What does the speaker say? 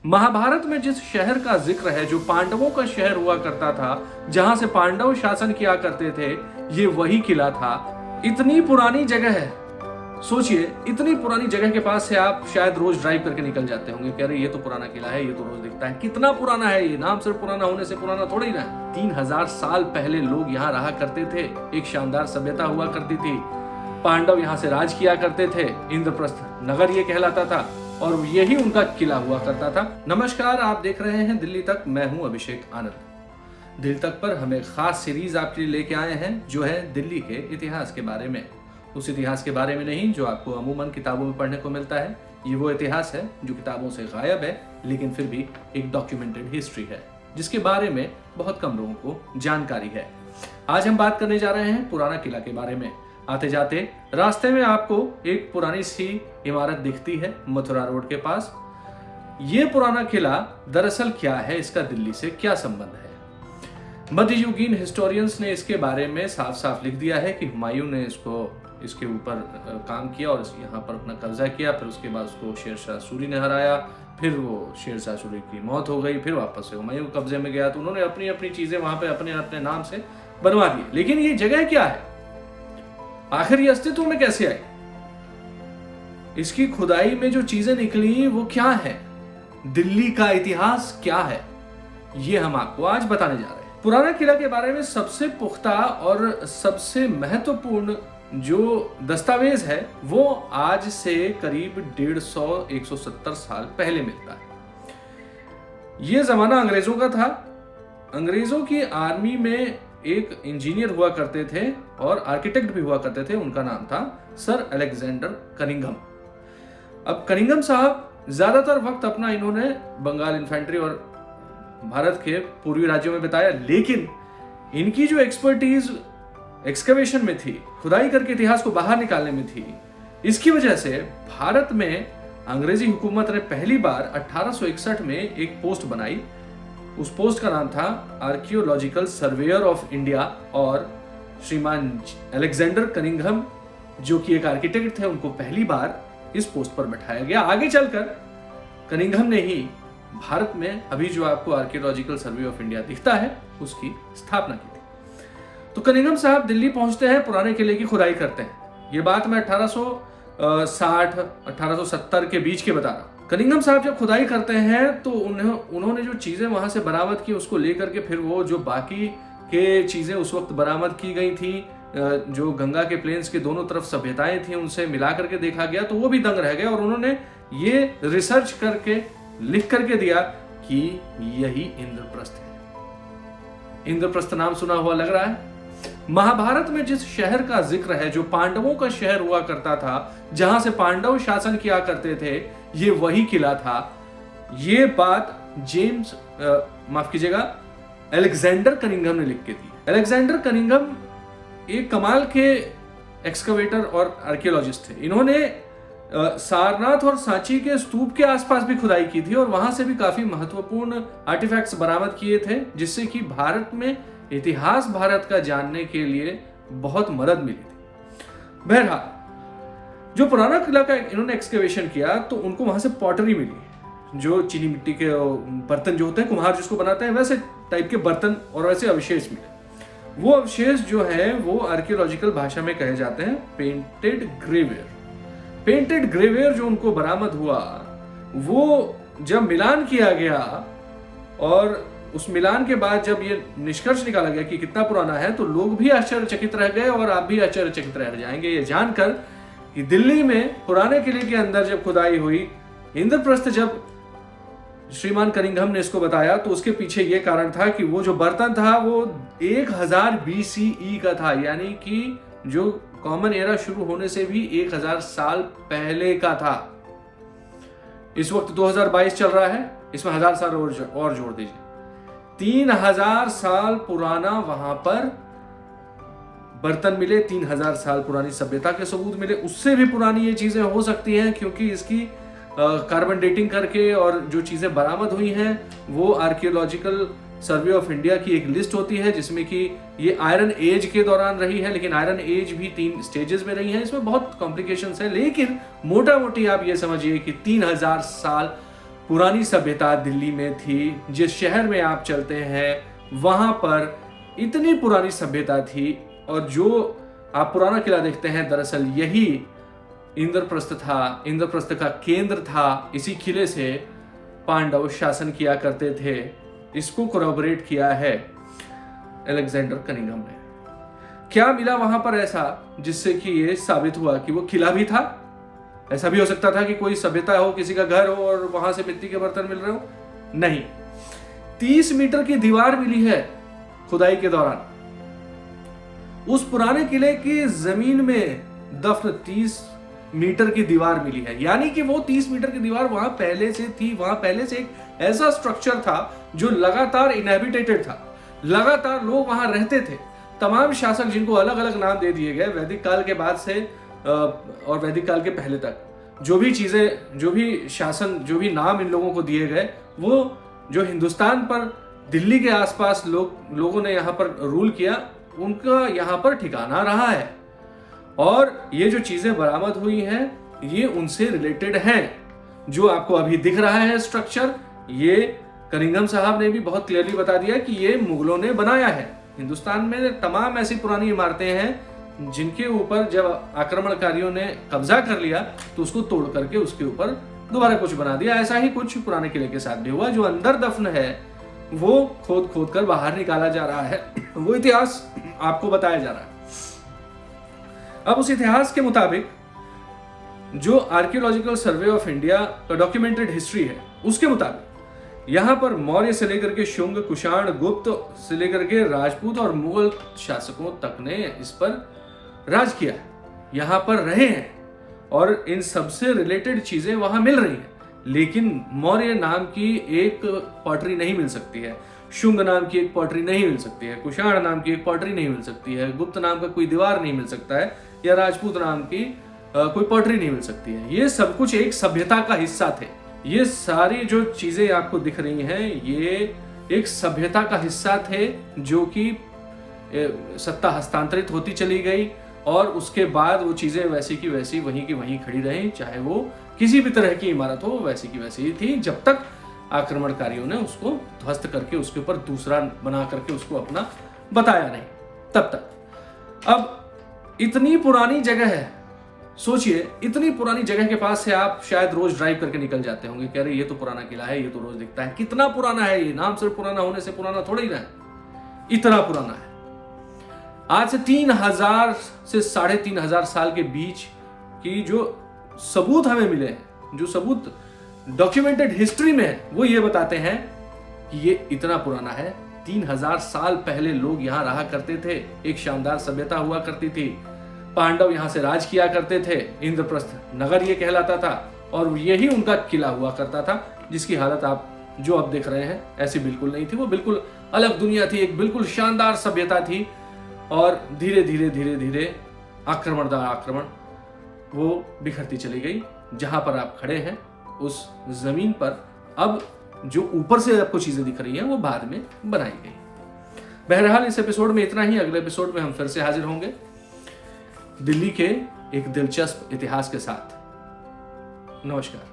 महाभारत में जिस शहर का जिक्र है, जो पांडवों का शहर हुआ करता था, जहां से पांडव शासन किया करते थे, ये वही किला था। इतनी पुरानी जगह है, सोचिए, इतनी पुरानी जगह के पास से आप शायद रोज ड्राइव करके निकल जाते होंगे, कह रहे ये तो पुराना किला है, ये तो रोज दिखता है। कितना पुराना है ये, नाम सिर्फ पुराना होने से पुराना थोड़ी ना है। 3000 साल पहले लोग यहाँ रहा करते थे, एक शानदार सभ्यता हुआ करती थी। पांडव यहाँ से राज किया करते थे, इंद्रप्रस्थ नगर ये कहलाता था और यही उनका किला हुआ करता था। नमस्कार, आप देख रहे हैं दिल्ली तक, मैं हूं अभिषेक आनंद। दिल्ली तक पर हम एक खास सीरीज आपके लिए लेके आए हैं, जो है दिल्ली के इतिहास के बारे में। उस इतिहास के बारे में नहीं जो आपको अमूमन किताबों में पढ़ने को मिलता है। ये वो इतिहास है जो किताबों से गायब है, लेकिन फिर भी एक डॉक्यूमेंटेड हिस्ट्री है, जिसके बारे में बहुत कम लोगों को जानकारी है। आज हम बात करने जा रहे हैं पुराना किला के बारे में। आते जाते रास्ते में आपको एक पुरानी सी इमारत दिखती है मथुरा रोड के पास। ये पुराना किला दरअसल क्या है, इसका दिल्ली से क्या संबंध है? मध्ययुगीन हिस्टोरियंस ने इसके बारे में साफ साफ लिख दिया है कि हुमायूं ने इसके ऊपर काम किया और यहाँ पर अपना कब्जा किया। फिर उसके बाद उसको शेरशाह सूरी ने हराया, फिर वो शेरशाह सूरी की मौत हो गई, फिर वापस से हुमायूं कब्जे में गया, तो उन्होंने अपनी अपनी चीजें वहां पे अपने अपने नाम से बनवा दी। लेकिन ये जगह क्या है, आखिर ये अस्तित्व में कैसे आई, इसकी खुदाई में जो चीजें निकली वो क्या है, दिल्ली का इतिहास क्या है, ये हम आपको आज बताने जा रहे हैं। पुराना किला के बारे में सबसे पुख्ता और सबसे महत्वपूर्ण जो दस्तावेज है वो आज से करीब 150-170 साल पहले मिलता है। ये जमाना अंग्रेजों का था। अंग्रेजों की आर्मी में एक इंजीनियर हुआ करते थे और आर्किटेक्ट भी हुआ करते थे, उनका नाम था सर अलेक्जेंडर कनिंघम। अब कनिंघम साहब ज्यादातर वक्त अपना इन्होंने बंगाल इन्फेंट्री और भारत के पूर्वी राज्यों में बिताया, लेकिन इनकी जो एक्सपर्टीज एक्सकवेशन में थी, खुदाई करके इतिहास को बाहर निकालने में थी, इसकी वजह से भारत में अंग्रेजी हुकूमत ने पहली बार 1861 में एक पोस्ट बनाई। उस पोस्ट का नाम था आर्कियोलॉजिकल सर्वेयर ऑफ इंडिया, और श्रीमान अलेक्जेंडर कनिंघम जो कि एक आर्किटेक्ट थे, उनको पहली बार इस पोस्ट पर बैठाया गया। आगे चलकर कनिंघम ने ही भारत में अभी जो आपको आर्कियोलॉजिकल सर्वे ऑफ इंडिया दिखता है उसकी स्थापना की थी। तो कनिंघम साहब दिल्ली पहुंचते हैं, पुराने किले की खुदाई करते हैं। ये बात मैं 1860-1870 के बीच के बता रहा हूं। कनिंघम साहब जब खुदाई करते हैं तो उन्होंने जो चीजें वहां से बरामद की उसको लेकर के फिर वो जो बाकी के चीजें उस वक्त बरामद की गई थी, जो गंगा के प्लेन्स के दोनों तरफ सभ्यताएं थी, उनसे मिला करके देखा गया तो वो भी दंग रह गए। और उन्होंने ये रिसर्च करके लिख करके दिया कि यही इंद्रप्रस्थ है। इंद्रप्रस्थ नाम सुना हुआ लग रहा है। महाभारत में जिस शहर का जिक्र है, जो पांडवों का शहर हुआ करता था, जहां से पांडव शासन किया करते थे, ये वही किला था। ये बात माफ कीजिएगा, अलेक्जेंडर कनिंघम ने लिख के दी। अलेक्जेंडर कनिंघम एक कमाल के एक्सकवेटर और आर्कियोलॉजिस्ट थे। इन्होंने सारनाथ और सांची के स्तूप के आसपास भी खुदाई की थी और वहां से भी काफी महत्वपूर्ण आर्टिफैक्ट्स बरामद किए थे, जिससे कि भारत में इतिहास भारत का जानने के लिए बहुत मदद मिली थी। बहरहाल, जो पुराना किला का इन्होंने एक्सकवेशन किया तो उनको वहां से पॉटरी मिली, जो चीनी मिट्टी के बर्तन जो होते हैं, कुम्हार जिसको बनाते हैं, वैसे टाइप के बर्तन और वैसे अवशेष मिले। वो अवशेष जो है वो आर्कियोलॉजिकल भाषा में कहे जाते हैं पेंटेड ग्रेवियर। पेंटेड ग्रेवियर जो उनको बरामद हुआ, वो जब मिलान किया गया और उस मिलान के बाद जब ये निष्कर्ष निकाला गया कि कितना पुराना है, तो लोग भी आश्चर्यचकित रह गए और आप भी आश्चर्यचकित रह जाएंगे ये जानकर कि दिल्ली में पुराने किले के अंदर जब खुदाई हुई, इंद्रप्रस्थ जब श्रीमान कनिंघम ने इसको बताया, तो उसके पीछे ये कारण था कि वो जो बर्तन था वो 1000 BCE का था, यानी कि जो कॉमन एरा शुरू होने से भी 1000 साल पहले का था। इस वक्त 2022 चल रहा है, इसमें 1000 साल और जोड़ दीजिए, 3000 साल पुराना वहां पर बर्तन मिले, 3000 साल पुरानी सभ्यता के सबूत मिले। उससे भी पुरानी ये चीजें हो सकती हैं, क्योंकि इसकी कार्बन डेटिंग करके और जो चीजें बरामद हुई हैं वो आर्कियोलॉजिकल सर्वे ऑफ इंडिया की एक लिस्ट होती है, जिसमें कि ये आयरन एज के दौरान रही है, लेकिन आयरन एज भी 3 स्टेजेस में रही है। इसमें बहुत कॉम्प्लिकेशंस है, लेकिन मोटा मोटी आप ये समझिए कि 3000 साल पुरानी सभ्यता दिल्ली में थी। जिस शहर में आप चलते हैं वहां पर इतनी पुरानी सभ्यता थी, और जो आप पुराना किला देखते हैं दरअसल यही इंद्रप्रस्थ था, इंद्रप्रस्थ का केंद्र था। इसी किले से पांडव शासन किया करते थे। इसको कोरैबोरेट किया है अलेक्जेंडर कनिंघम ने। क्या मिला वहां पर ऐसा जिससे कि ये साबित हुआ कि वो किला भी था? ऐसा भी हो सकता था कि कोई सभ्यता हो, किसी का घर हो और वहां से मिट्टी के बर्तन मिल रहे हो। नहीं, 30 मीटर की दीवार मिली है खुदाई के दौरान। उस पुराने किले की जमीन में दफन 30 मीटर की दीवार मिली है। यानी कि वो 30 मीटर की दीवार वहां पहले से थी। वहां पहले से एक ऐसा स्ट्रक्चर था जो लगातार इनहैबिटेटेड था, लगातार लोग वहां रहते थे। तमाम शासक, जिनको अलग अलग नाम दे दिए गए वैदिक काल के बाद से और वैदिक काल के पहले तक, जो भी चीजें, जो भी शासन, जो भी नाम इन लोगों को दिए गए, वो जो हिंदुस्तान पर, दिल्ली के आसपास लोगों ने यहाँ पर रूल किया, उनका यहाँ पर ठिकाना रहा है। और ये जो चीजें बरामद हुई हैं ये उनसे रिलेटेड हैं। जो आपको अभी दिख रहा है स्ट्रक्चर, ये कनिंघम साहब ने भी बहुत क्लियरली बता दिया कि ये मुगलों ने बनाया है। हिंदुस्तान में तमाम ऐसी पुरानी इमारतें हैं जिनके ऊपर जब आक्रमणकारियों ने कब्जा कर लिया तो उसको तोड़ करके उसके ऊपर दोबारा कुछ बना दिया। ऐसा ही कुछ पुराने किले के साथ भी हुआ। जो अंदर दफन है वो खोद खोद कर बाहर निकाला जा रहा है, वो इतिहास आपको बताया जा रहा है। अब उस इतिहास के मुताबिक जो आर्कियोलॉजिकल सर्वे ऑफ इंडिया का डॉक्यूमेंटेड हिस्ट्री है उसके मुताबिक यहाँ पर मौर्य से लेकर के शुंग, कुषाण, गुप्त से लेकर के राजपूत और मुगल शासकों तक ने इस पर राज किया, यहाँ पर रहे हैं और इन सबसे रिलेटेड चीजें वहां मिल रही हैं। लेकिन मौर्य नाम की एक पॉटरी नहीं मिल सकती है, शुंग नाम की एक पॉटरी नहीं मिल सकती है, कुषाण नाम की एक पॉटरी नहीं मिल सकती है, गुप्त नाम का कोई दीवार नहीं मिल सकता है, या राजपूत नाम की कोई पॉटरी नहीं मिल सकती है। ये सब कुछ एक सभ्यता का हिस्सा थे। ये सारी जो चीजें आपको दिख रही हैं ये एक सभ्यता का हिस्सा थे, जो कि सत्ता हस्तांतरित होती चली गई और उसके बाद वो चीजें वैसी की वैसी, वहीं की वहीं खड़ी रही। चाहे वो किसी भी तरह की इमारत हो, वैसी की वैसी ही थी जब तक आक्रमणकारियों ने उसको ध्वस्त करके उसके ऊपर दूसरा बना करके उसको अपना बताया नहीं, तब तक। अब इतनी पुरानी जगह है, सोचिए इतनी पुरानी जगह के पास से आप शायद रोज ड्राइव करके निकल जाते होंगे, कह रहे ये तो पुराना किला है, ये तो रोज दिखता है। कितना पुराना है ये, नाम सिर्फ पुराना होने से पुराना थोड़ा ही ना है, इतना पुराना है। आज से 3000 से 3500 साल के बीच की जो सबूत हमें मिले हैं, जो सबूत डॉक्यूमेंटेड हिस्ट्री में है, वो ये बताते हैं कि ये इतना पुराना है। 3000 साल पहले लोग यहाँ रहा करते थे, एक शानदार सभ्यता हुआ करती थी। पांडव यहाँ से राज किया करते थे, इंद्रप्रस्थ नगर ये कहलाता था और यही उनका किला हुआ करता था, जिसकी हालत आप जो अब देख रहे हैं ऐसी बिल्कुल नहीं थी। वो बिल्कुल अलग दुनिया थी, एक बिल्कुल शानदार सभ्यता थी। और धीरे धीरे धीरे धीरे आक्रमण वो बिखरती चली गई। जहां पर आप खड़े हैं उस जमीन पर अब जो ऊपर से आपको चीजें दिख रही हैं वो बाद में बनाई गई। बहरहाल इस एपिसोड में इतना ही। अगले एपिसोड में हम फिर से हाजिर होंगे दिल्ली के एक दिलचस्प इतिहास के साथ। नमस्कार।